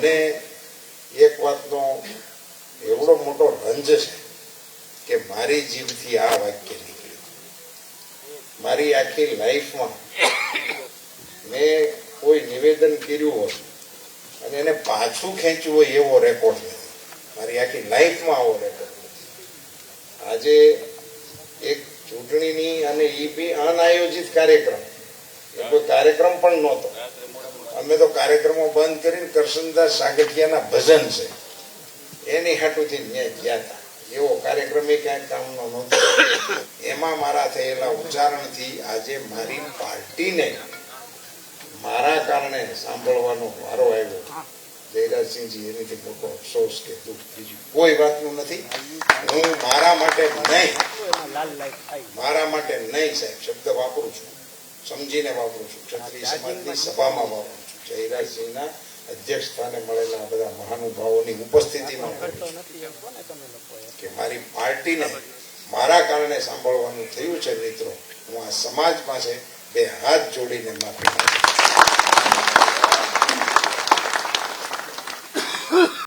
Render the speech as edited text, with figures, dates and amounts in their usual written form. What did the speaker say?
મને એક વાતનો એવડો મોટો રંજ છે કે મારી જીભથી આ વાક્ય નીકળ્યું. મારી આખી લાઈફમાં મેં કોઈ નિવેદન કર્યું હોય અને એને પાછું ખેંચ્યું હોય એવો રેકોર્ડ નથી. મારી આખી લાઈફમાં આવો રેકોર્ડ નથી. આજે એક ચૂંટણીની અને એ બી અનાયોજિત કાર્યક્રમ, એ કોઈ કાર્યક્રમ પણ નહોતો. અમે તો કાર્યક્રમો બંધ કરીને કરશનદાસ સાગઠિયાના ભજન છે એની હાટુથી મેં ગયા હતા. એવો કાર્યક્રમ એ ક્યાંક કામનો નહોતો. એમાં મારા થયેલા ઉચ્ચારણથી આજે મારી પાર્ટીને મારા કારણે સાંભળવાનો વારો આવ્યો. જયરાજસિંહજી, એનીથી મોટો અફસોસ કે દુઃખ બીજું કોઈ વાતનું નથી. હું મારા માટે નહીં સાહેબ શબ્દ વાપરું છું, સમજીને વાપરું છું. ક્ષત્રિય સમાજની સભામાં વાપરું છું. જયરાજસિંહના અધ્યક્ષ સ્થાને મળેલા બધા મહાનુભાવોની ઉપસ્થિતિમાં કે મારી પાર્ટીને મારા કારણે સાંભળવાનું થયું છે. મિત્રો, હું આ સમાજ પાસે બે હાથ જોડીને માફી માંગુ છું.